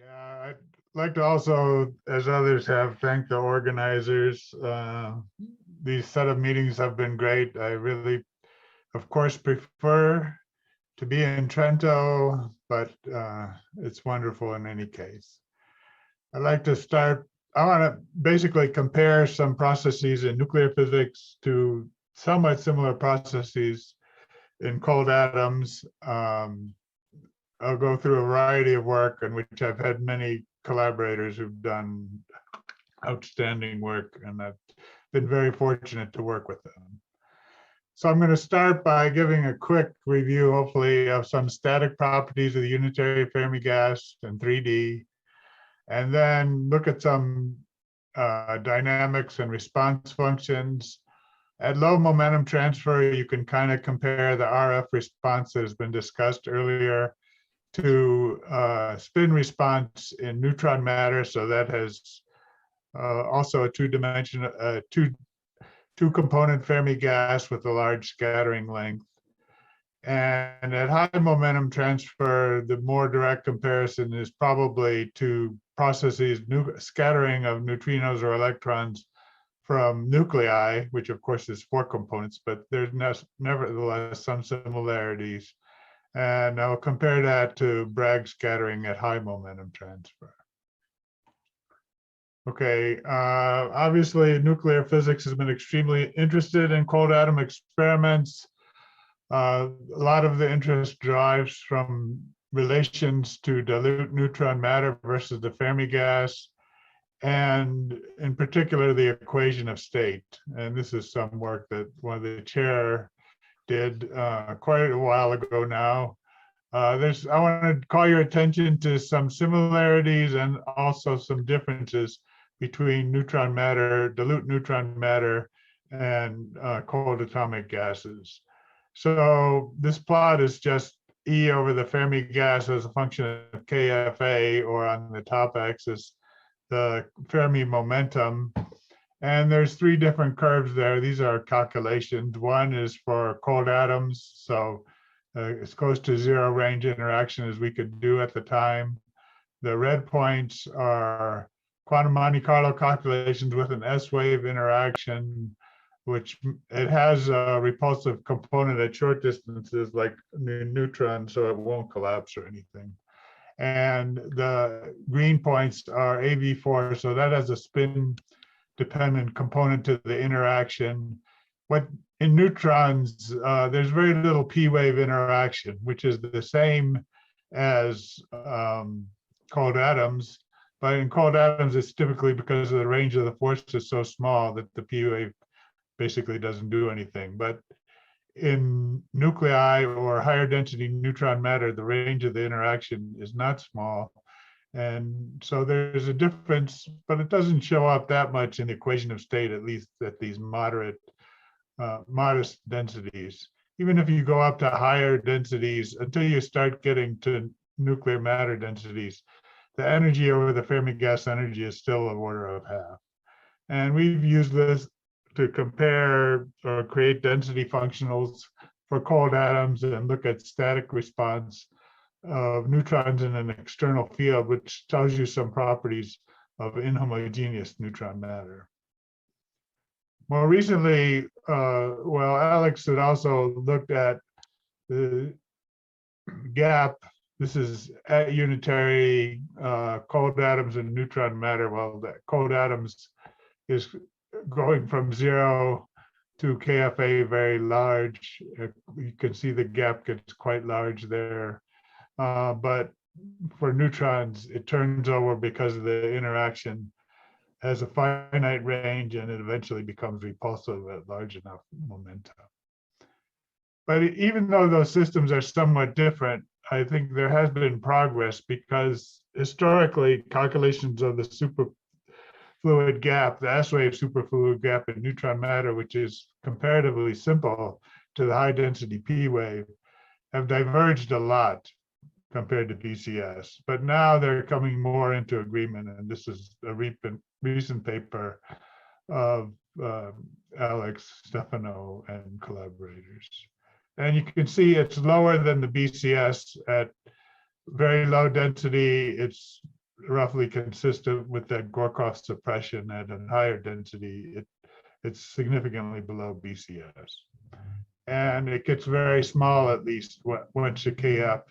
Yeah, I'd like to also, as others have, thank the organizers. These set of meetings have been great. I really, of course, prefer to be in Trento, but it's wonderful in any case. I'd like to start, I want to basically compare some processes in nuclear physics to somewhat similar processes in cold atoms. I'll go through a variety of work in which I've had many collaborators who've done outstanding work, and I've been very fortunate to work with them. So I'm going to start by giving a quick review, hopefully, of some static properties of the unitary Fermi gas in 3D, and then look at some dynamics and response functions. At low momentum transfer, you can kind of compare the RF response that has been discussed earlier to spin response in neutron matter. So that has also a two-dimensional, two-component Fermi gas with a large scattering length. And at high momentum transfer, the more direct comparison is probably to processes, scattering of neutrinos or electrons from nuclei, which of course is 4 components, but there's nevertheless some similarities. And I'll compare that to Bragg scattering at high momentum transfer. Okay, obviously nuclear physics has been extremely interested in cold atom experiments. A lot of the interest derives from relations to dilute neutron matter versus the Fermi gas, and in particular, the equation of state. And this is some work that one of the chair did quite a while ago now. I want to call your attention to some similarities and also some differences between neutron matter, dilute neutron matter, and cold atomic gases. So this plot is just E over the Fermi gas as a function of KFA, or on the top axis, the Fermi momentum. And there's 3 different curves there. These are calculations. One is for cold atoms, so as close to 0 range interaction as we could do at the time. The red points are quantum Monte Carlo calculations with an S-wave interaction, which it has a repulsive component at short distances like neutron, so it won't collapse or anything. And the green points are AV4, so that has a spin-dependent component to the interaction. What in neutrons, there's very little p-wave interaction, which is the same as cold atoms. But in cold atoms, it's typically because of the range of the force is so small that the p-wave basically doesn't do anything. But in nuclei or higher density neutron matter, the range of the interaction is not small. And so there's a difference, but it doesn't show up that much in the equation of state, at least at these modest densities. Even if you go up to higher densities, until you start getting to nuclear matter densities, the energy over the Fermi gas energy is still an order of half. And we've used this to compare or create density functionals for cold atoms and look at static response of neutrons in an external field, which tells you some properties of inhomogeneous neutron matter. More recently, well, Alex had also looked at the gap. This is at unitary cold atoms and neutron matter. Well, the cold atoms is going from 0 to KFA very large. You can see the gap gets quite large there. But for neutrons, it turns over because of the interaction has a finite range and it eventually becomes repulsive at large enough momentum. But even though those systems are somewhat different, I think there has been progress because historically calculations of the superfluid gap, the S-wave superfluid gap in neutron matter, which is comparatively simple to the high density P wave, have diverged a lot compared to BCS. But now they're coming more into agreement, and this is a recent paper of Alex, Stefano, and collaborators. And you can see it's lower than the BCS at very low density. It's roughly consistent with that Gorkov suppression at a higher density. It's significantly below BCS. And it gets very small, at least once the KF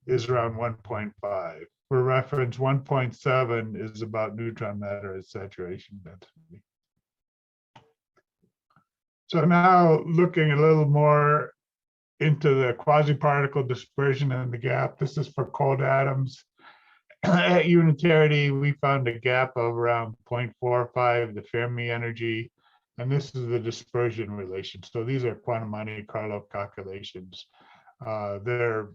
is around 1.5. For reference, 1.7 is about neutron matter at saturation density. So now looking a little more into the quasi-particle dispersion and the gap, this is for cold atoms. At unitarity, we found a gap of around 0.45, the Fermi energy, and this is the dispersion relation. So these are quantum Monte Carlo calculations. They're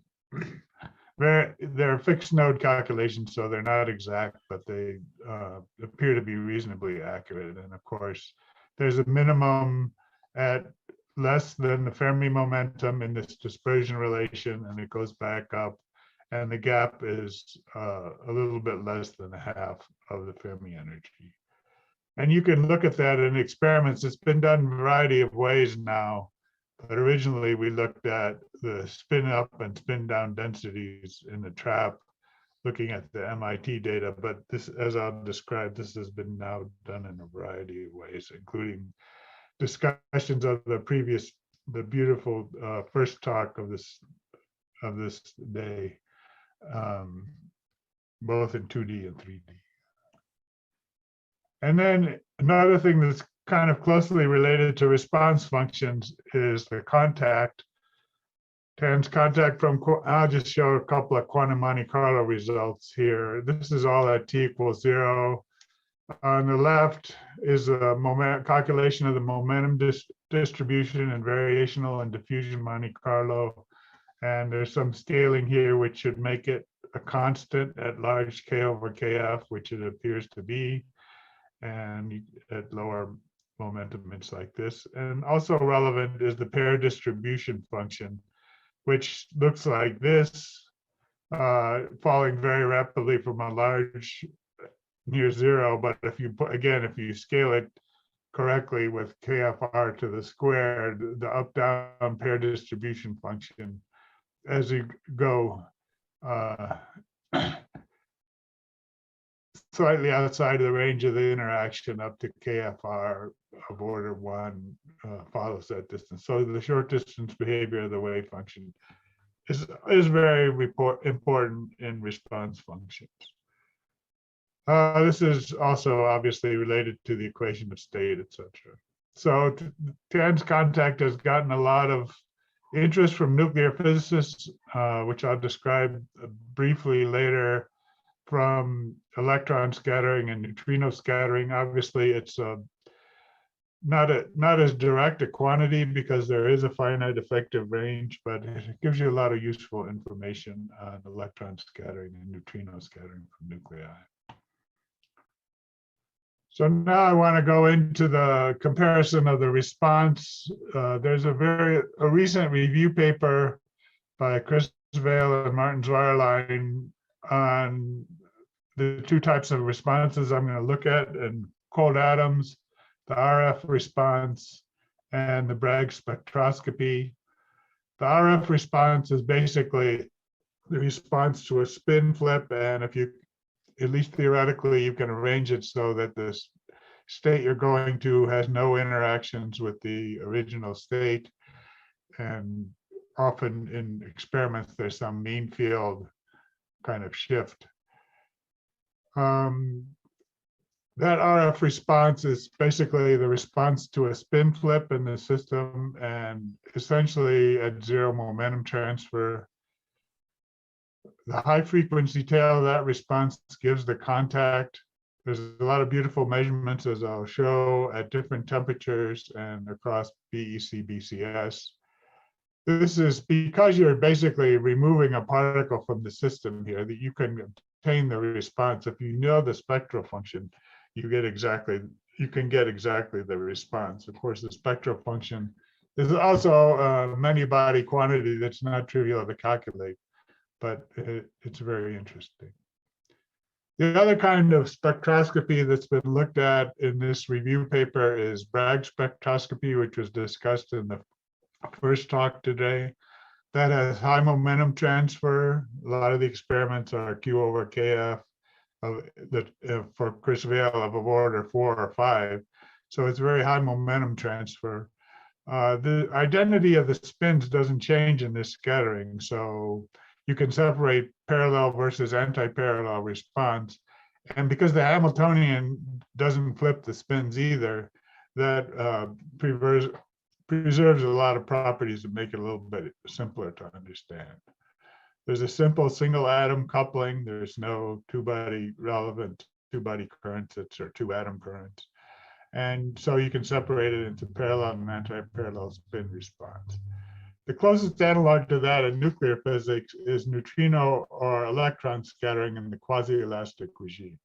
fixed node calculations, so they're not exact, but they appear to be reasonably accurate. And of course, there's a minimum at less than the Fermi momentum in this dispersion relation, and it goes back up. And the gap is a little bit less than half of the Fermi energy. And you can look at that in experiments. It's been done a variety of ways now, but originally we looked at the spin up and spin down densities in the trap, looking at the MIT data. But this, as I'll describe, this has been now done in a variety of ways, including discussions of the beautiful first talk of this day. Both in 2D and 3D. And then another thing that's kind of closely related to response functions is the contact. TAN's contact from, I'll just show a couple of quantum Monte Carlo results here. This is all at t equals 0. On the left is a calculation of the momentum distribution and variational and diffusion Monte Carlo. And there's some scaling here, which should make it a constant at large K over KF, which it appears to be. And at lower momentum, it's like this. And also relevant is the pair distribution function, which looks like this, falling very rapidly from a large near 0. But if you scale it correctly with KFR to the squared, the up-down pair distribution function, as you go slightly outside of the range of the interaction up to KFR of order 1 follows that distance. So the short distance behavior of the wave function is very important in response functions. This is also obviously related to the equation of state, etc. So TAN's contact has gotten a lot of interest from nuclear physicists, which I'll describe briefly later, from electron scattering and neutrino scattering. Obviously, it's not as direct a quantity because there is a finite effective range, but it gives you a lot of useful information on electron scattering and neutrino scattering from nuclei. So now I want to go into the comparison of the response. There's a recent review paper by Chris Vail and Martin Zwaerlein on the two types of responses I'm going to look at in cold atoms, the RF response and the Bragg spectroscopy. The RF response is basically the response to a spin flip, and if you, at least theoretically, you can arrange it so that the state you're going to has no interactions with the original state. And often in experiments, there's some mean field kind of shift. That RF response is basically the response to a spin flip in the system, and essentially at 0 momentum transfer. The high frequency tail of that response gives the contact. There's a lot of beautiful measurements, as I'll show, at different temperatures and across BEC, BCS. This is because you're basically removing a particle from the system here, that you can obtain the response. If you know the spectral function, you can get exactly the response. Of course, the spectral function is also a many-body quantity that's not trivial to calculate, but it's very interesting. The other kind of spectroscopy that's been looked at in this review paper is Bragg spectroscopy, which was discussed in the first talk today. That has high momentum transfer. A lot of the experiments are Q over KF. of the for Kurzweil of order 4 or 5. So it's very high momentum transfer. The identity of the spins doesn't change in this scattering, so you can separate parallel versus anti-parallel response. And because the Hamiltonian doesn't flip the spins either, that preserves a lot of properties that make it a little bit simpler to understand. There's a simple single atom coupling. There's no relevant two-body currents or two atom currents. And so you can separate it into parallel and anti-parallel spin response. The closest analog to that in nuclear physics is neutrino or electron scattering in the quasi-elastic regime.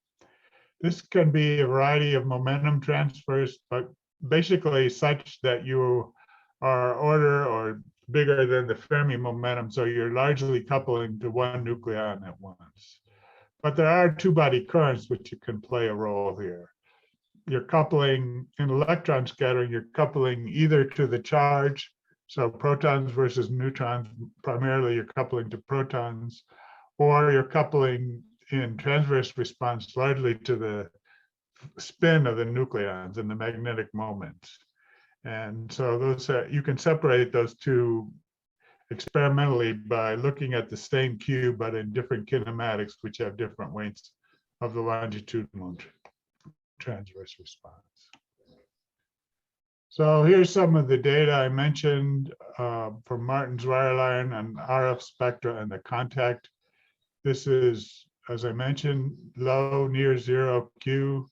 This can be a variety of momentum transfers, but basically such that you are order or bigger than the Fermi momentum, so you're largely coupling to one nucleon at once. But there are two-body currents which can play a role here. You're coupling, in electron scattering, you're coupling either to the charge, so protons versus neutrons, primarily you're coupling to protons, or you're coupling in transverse response largely to the spin of the nucleons and the magnetic moments. And so those you can separate those two experimentally by looking at the same cube, but in different kinematics, which have different weights of the longitudinal transverse response. So here's some of the data I mentioned from Martin's wireline and RF spectra and the contact. This is, as I mentioned, low near zero Q.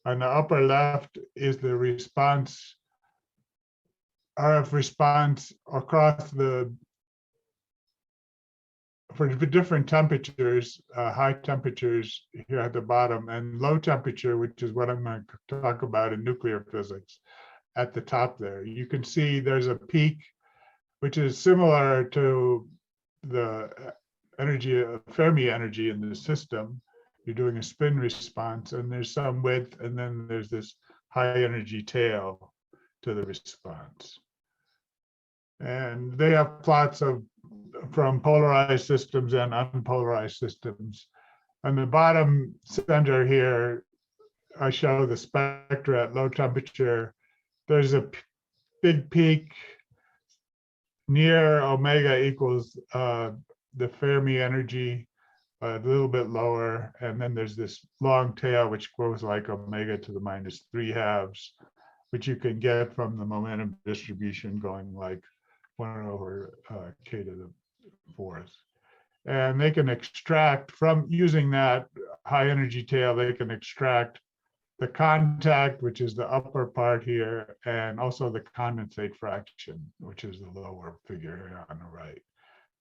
On the upper left is the response, RF response across for different temperatures, high temperatures here at the bottom, and low temperature, which is what I'm going to talk about in nuclear physics, at the top there. You can see there's a peak, which is similar to the energy, Fermi energy in the system. You're doing a spin response, and there's some width, and then there's this high energy tail to the response. And they have plots from polarized systems and unpolarized systems. On the bottom center here, I show the spectra at low temperature. There's a big peak near omega equals the Fermi energy, a little bit lower. And then there's this long tail, which goes like omega to the -3/2, which you can get from the momentum distribution going like 1/k to the 4th. And they can extract from using that high energy tail, they can extract the contact, which is the upper part here, and also the condensate fraction, which is the lower figure here on the right.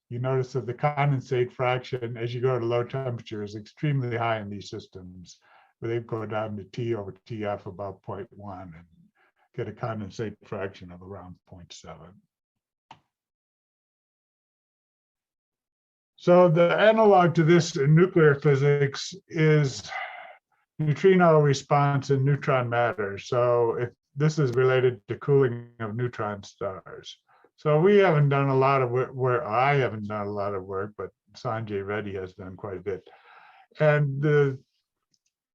You notice that the condensate fraction, as you go to low temperature, is extremely high in these systems, where they go down to T over TF about 0.1 and get a condensate fraction of around 0.7. So the analog to this in nuclear physics is neutrino response in neutron matter. So if this is related to cooling of neutron stars. So we haven't done a lot of work, I haven't done a lot of work, but Sanjay Reddy has done quite a bit. And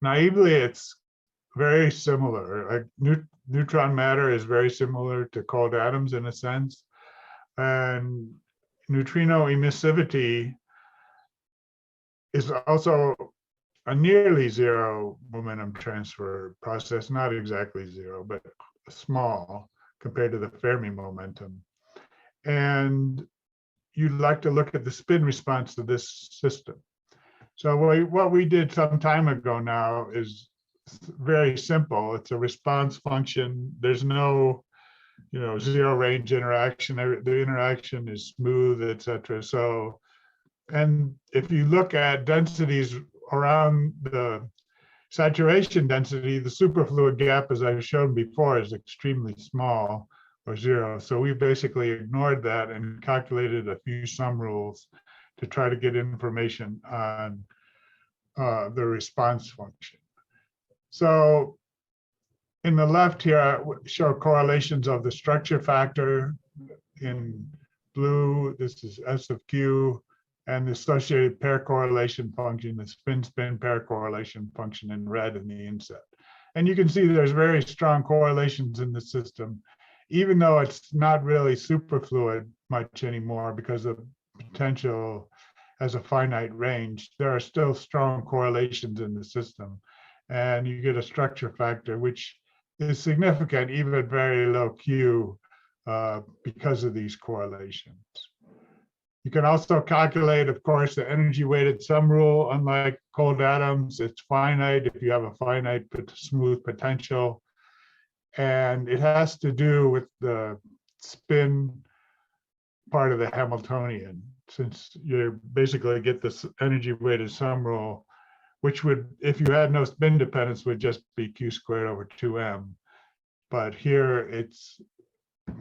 naively, it's very similar. Like neutron matter is very similar to cold atoms in a sense. And neutrino emissivity is also a nearly zero momentum transfer process, not exactly zero, but small compared to the Fermi momentum. And you'd like to look at the spin response to this system. So what we did some time ago now is very simple. It's a response function. There's no zero range interaction. The interaction is smooth, etc. So, and if you look at densities around the saturation density, the superfluid gap, as I've shown before, is extremely small or zero. So we basically ignored that and calculated a few sum rules to try to get information on the response function. So in the left here, I show correlations of the structure factor in blue. This is S of Q. and the associated pair correlation function, the spin-spin pair correlation function in red in the inset. And you can see there's very strong correlations in the system, even though it's not really superfluid much anymore because the potential has a finite range. There are still strong correlations in the system, and you get a structure factor, which is significant even at very low Q because of these correlations. You can also calculate, of course, the energy weighted sum rule. Unlike cold atoms, it's finite if you have a finite but smooth potential. And it has to do with the spin part of the Hamiltonian, since you basically get this energy weighted sum rule, which would, if you had no spin dependence, would just be Q squared over 2m. But here it's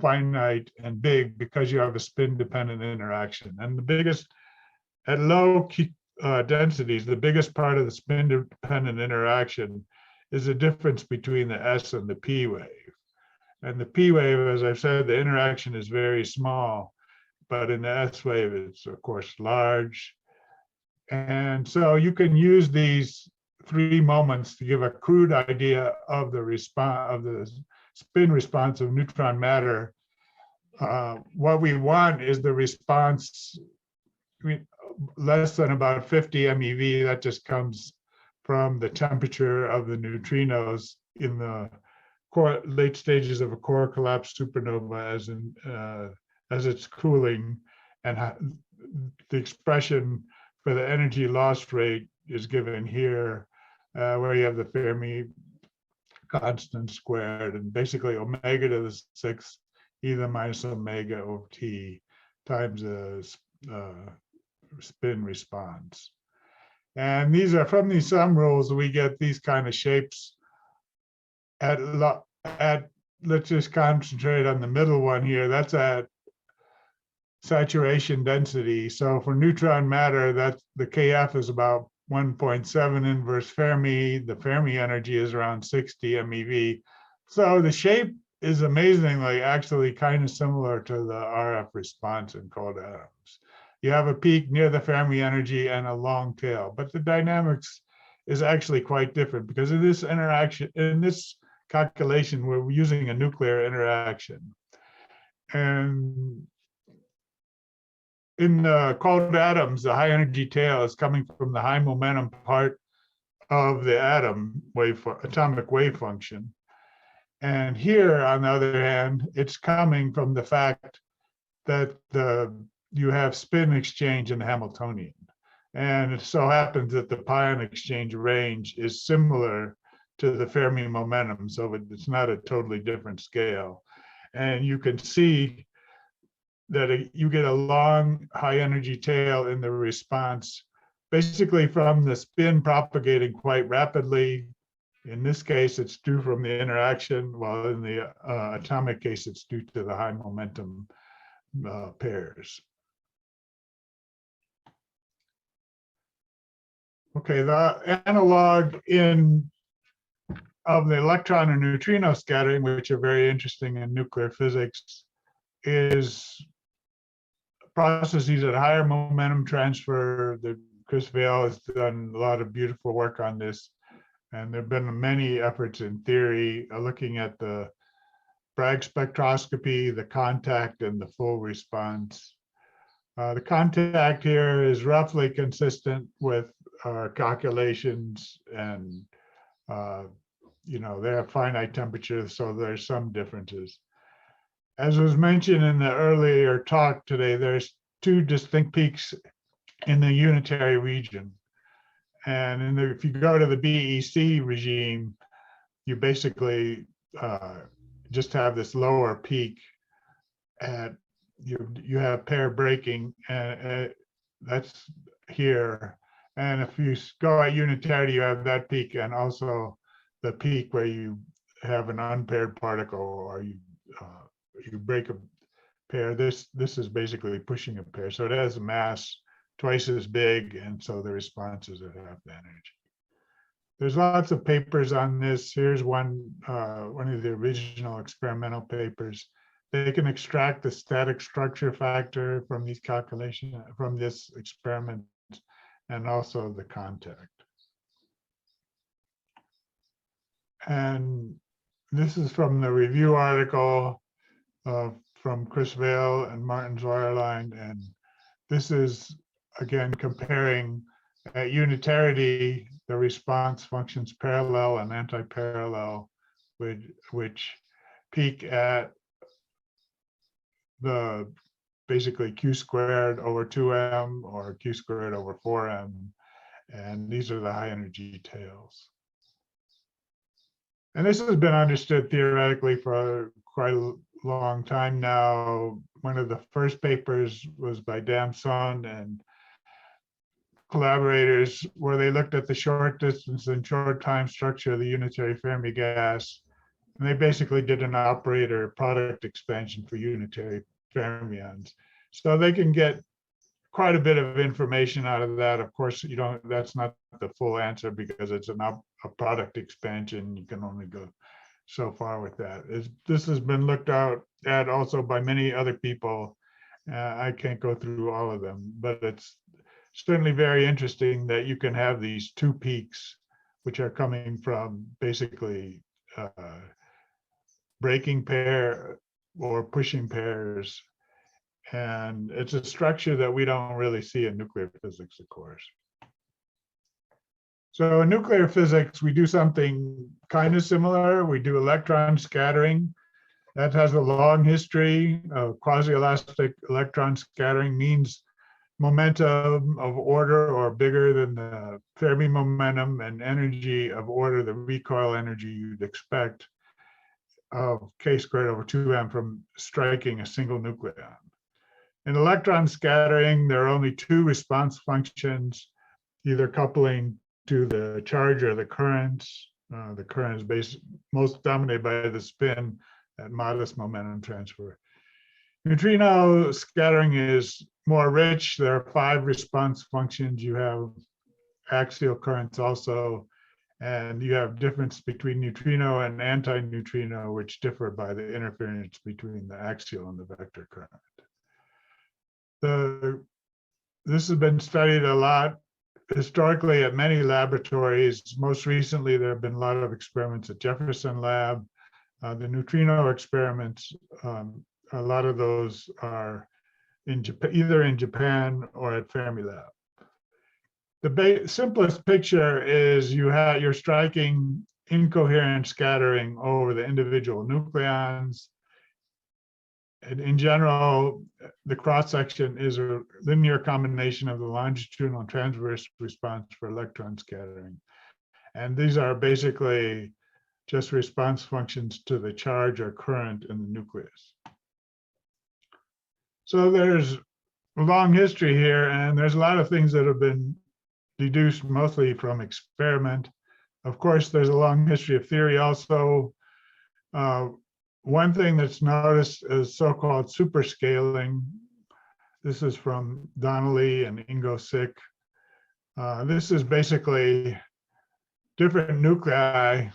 finite and big because you have a spin dependent interaction. And the biggest, at low densities, the biggest part of the spin dependent interaction is the difference between the S and the P wave. And the P wave, as I've said, the interaction is very small, but in the S wave, it's of course large. And so you can use these three moments to give a crude idea of the response, of the spin response of neutron matter. What we want is the response less than about 50 MeV. That just comes from the temperature of the neutrinos in the late stages of a core collapse supernova as it's cooling, and the expression for the energy loss rate is given here, where you have the Fermi constant squared, and basically omega to the 6th either minus omega over t times the spin response. And these are from these sum rules, we get these kind of shapes at let's just concentrate on the middle one here. That's at saturation density. So for neutron matter, that's the KF is about 1.7 inverse Fermi. The Fermi energy is around 60 MeV. So the shape is amazingly actually kind of similar to the RF response in cold atoms. You have a peak near the Fermi energy and a long tail, but the dynamics is actually quite different because in this interaction, in this calculation, we're using a nuclear interaction. And in cold atoms, the high energy tail is coming from the high momentum part of the atom atomic wave function. And here, on the other hand, it's coming from the fact that you have spin exchange in the Hamiltonian. And it so happens that the pion exchange range is similar to the Fermi momentum, so it's not a totally different scale. And you can see that you get a long high energy tail in the response, basically from the spin propagating quite rapidly. In this case, it's due from the interaction, while in the atomic case, it's due to the high momentum pairs. Okay, the analog of the electron and neutrino scattering, which are very interesting in nuclear physics, is processes at higher momentum transfer. Chris Vail has done a lot of beautiful work on this. And there have been many efforts in theory looking at the Bragg spectroscopy, the contact, and the full response. The contact here is roughly consistent with our calculations, and they have finite temperatures, so there's some differences. As was mentioned in the earlier talk today, there's two distinct peaks in the unitary region. And if you go to the BEC regime, you basically just have this lower peak at you have pair breaking, and that's here. And if you go at unitarity, you have that peak and also the peak where you have an unpaired particle, or you break a pair. This is basically pushing a pair, so it has a mass twice as big, and so the response is at half the energy. There's lots of papers on this. Here's one of the original experimental papers they can extract the static structure factor from these calculations, from this experiment, and also the contact. And this is from the review article from Chris Vail and Martin Zeuerlein. And this is, again, comparing at unitarity, the response functions parallel and anti-parallel, which peak at the basically q squared over 2m or q squared over 4m. And these are the high energy tails. And this has been understood theoretically for quite a long time now. One of the first papers was by Damson and collaborators, where they looked at the short distance and short time structure of the unitary Fermi gas. And they basically did an operator product expansion for unitary fermions. So they can get quite a bit of information out of that. Of course, that's not the full answer because it's a product expansion. You can only go so far with that. This has been looked at also by many other people. I can't go through all of them, but it's certainly very interesting that you can have these two peaks, which are coming from basically breaking pair or pushing pairs. And it's a structure that we don't really see in nuclear physics, of course. So in nuclear physics, we do something kind of similar. We do electron scattering. That has a long history. Quasi-elastic electron scattering means momentum of order or bigger than the Fermi momentum and energy of order, the recoil energy you'd expect of k squared over 2m from striking a single nucleon. In electron scattering, there are only two response functions, either coupling to the charge or the currents. The current is most dominated by the spin at modest momentum transfer. Neutrino scattering is more rich. There are 5 response functions. You have axial currents also, and you have difference between neutrino and anti-neutrino, which differ by the interference between the axial and the vector current. This has been studied a lot historically at many laboratories. Most recently, there have been a lot of experiments at Jefferson Lab. The neutrino experiments, a lot of those are in Japan, either in Japan or at Fermilab. The simplest picture is you're striking incoherent scattering over the individual nucleons. And in general, the cross-section is a linear combination of the longitudinal and transverse response for electron scattering. And these are basically just response functions to the charge or current in the nucleus. So there's a long history here, and there's a lot of things that have been deduced mostly from experiment. Of course, there's a long history of theory also. One thing that's noticed is so-called superscaling. This is from Donnelly and Ingo Sick. This is basically different nuclei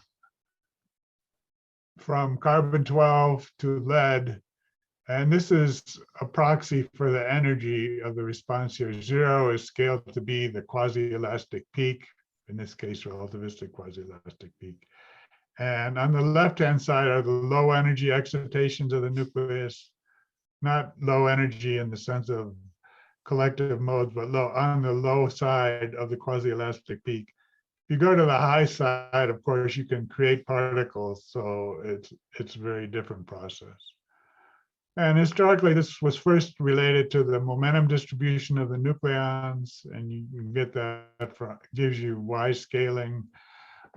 from carbon-12 to lead. And this is a proxy for the energy of the response here. 0 is scaled to be the quasi-elastic peak, in this case, relativistic quasi-elastic peak. And on the left-hand side are the low energy excitations of the nucleus, not low energy in the sense of collective modes, but on the low side of the quasi-elastic peak. If you go to the high side, of course, you can create particles, so it's a very different process. And historically, this was first related to the momentum distribution of the nucleons, and you can get that from, gives you Y scaling.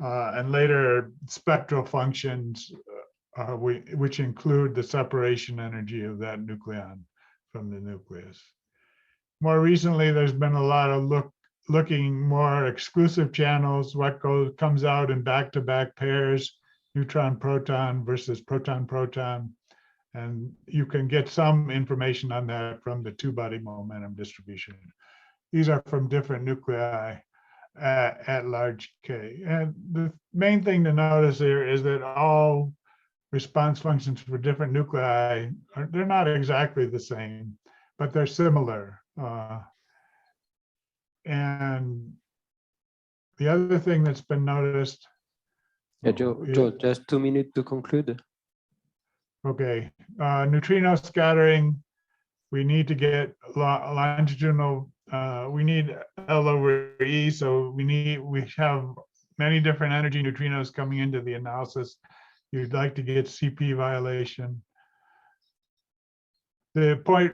And later spectral functions, which include the separation energy of that nucleon from the nucleus. More recently, there's been a lot of looking more exclusive channels, what comes out in back-to-back pairs, neutron-proton versus proton-proton. And you can get some information on that from the two-body momentum distribution. These are from different nuclei at large K. And the main thing to notice here is that all response functions for different nuclei, they're not exactly the same, but they're similar. And the other thing that's been noticed. Yeah, Joe, just 2 minutes to conclude. Okay, neutrino scattering, we need to get longitudinal, we need L over E, so we have many different energy neutrinos coming into the analysis. You'd like to get CP violation. The point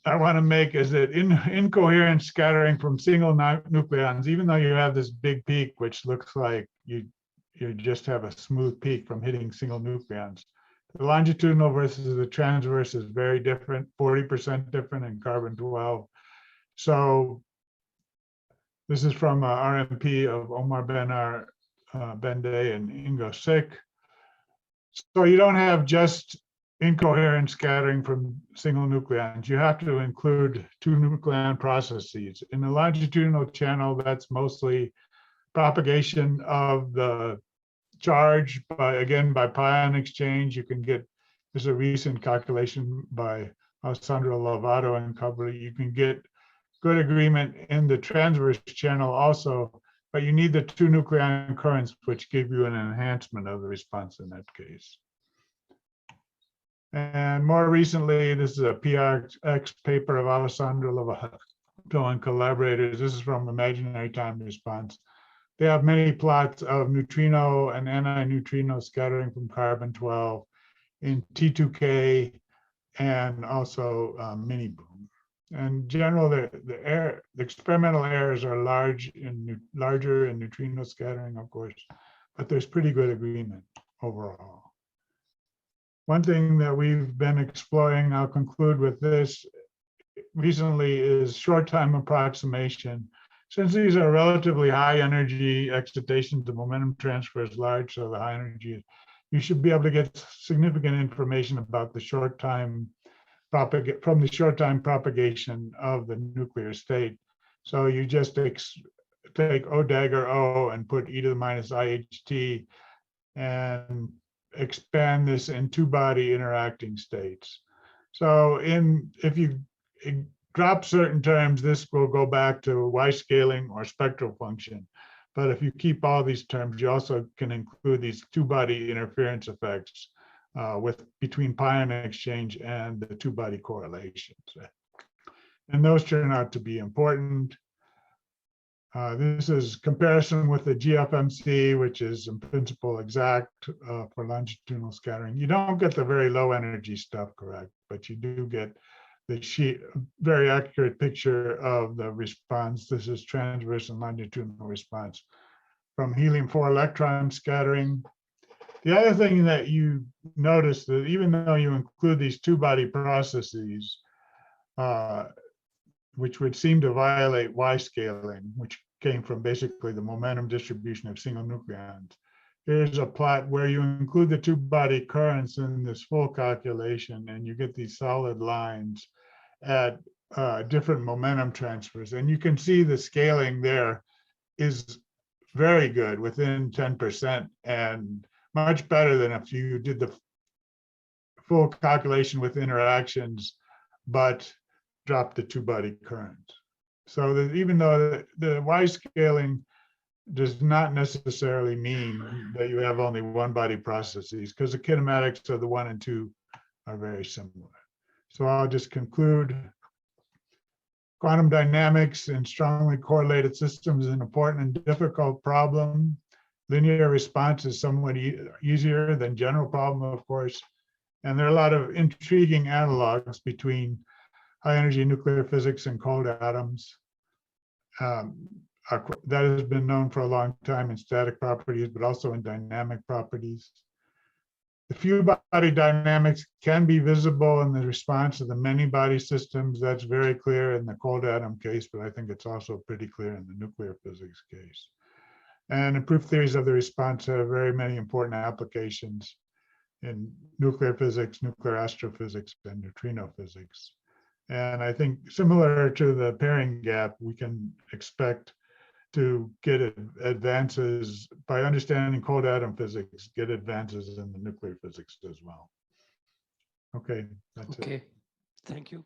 I want to make is that incoherent scattering from single nucleons, even though you have this big peak, which looks like you just have a smooth peak from hitting single nucleons, the longitudinal versus the transverse is very different, 40% different in carbon-12. So this is from RMP of Omar Benar, Bende, and Ingo Sick. So you don't have just incoherent scattering from single nucleons. You have to include two nucleon processes. In the longitudinal channel, that's mostly propagation of the charge by pion exchange. You can get, there's a recent calculation by Alessandro Lovato and Cabri. You can get good agreement in the transverse channel also, but you need the two nucleon currents, which give you an enhancement of the response in that case. And more recently, this is a PRX paper of Alessandro Lovato and collaborators. This is from imaginary time response. They have many plots of neutrino and anti-neutrino scattering from carbon-12 in T2K and also mini boom. And in general, the experimental errors are larger in neutrino scattering, of course, but there's pretty good agreement overall. One thing that we've been exploring, I'll conclude with this, recently is short time approximation. Since these are relatively high energy excitations, the momentum transfer is large, so the high energy, you should be able to get significant information about the short time from the short time propagation of the nuclear state. So you just take O dagger O and put e to the minus IHT and expand this in two-body interacting states. So if you drop certain terms, this will go back to Y scaling or spectral function. But if you keep all these terms, you also can include these two-body interference effects between pion exchange and the two-body correlations. And those turn out to be important. This is comparison with the GFMC, which is in principle exact for longitudinal scattering. You don't get the very low energy stuff correct, but you do get the very accurate picture of the response. This is transverse and longitudinal response from helium-4 electron scattering. The other thing that you notice that even though you include these two-body processes, which would seem to violate Y scaling, which came from basically the momentum distribution of single nucleons. Here's a plot where you include the two-body currents in this full calculation, and you get these solid lines at different momentum transfers. And you can see the scaling there is very good, within 10%, and much better than if you did the full calculation with interactions, but drop the two-body current. So that even though the Y scaling does not necessarily mean that you have only one-body processes, because the kinematics of the 1 and 2 are very similar. So I'll just conclude. Quantum dynamics in strongly correlated systems is an important and difficult problem. Linear response is somewhat easier than general problem, of course. And there are a lot of intriguing analogs between high energy nuclear physics and cold atoms. That has been known for a long time in static properties, but also in dynamic properties. The few body dynamics can be visible in the response of the many body systems. That's very clear in the cold atom case, but I think it's also pretty clear in the nuclear physics case. And the proof theories of the response have very many important applications in nuclear physics, nuclear astrophysics, and neutrino physics. And I think similar to the pairing gap, we can expect to get advances by understanding cold atom physics, get advances in the nuclear physics as well. Okay, that's it. Okay, thank you.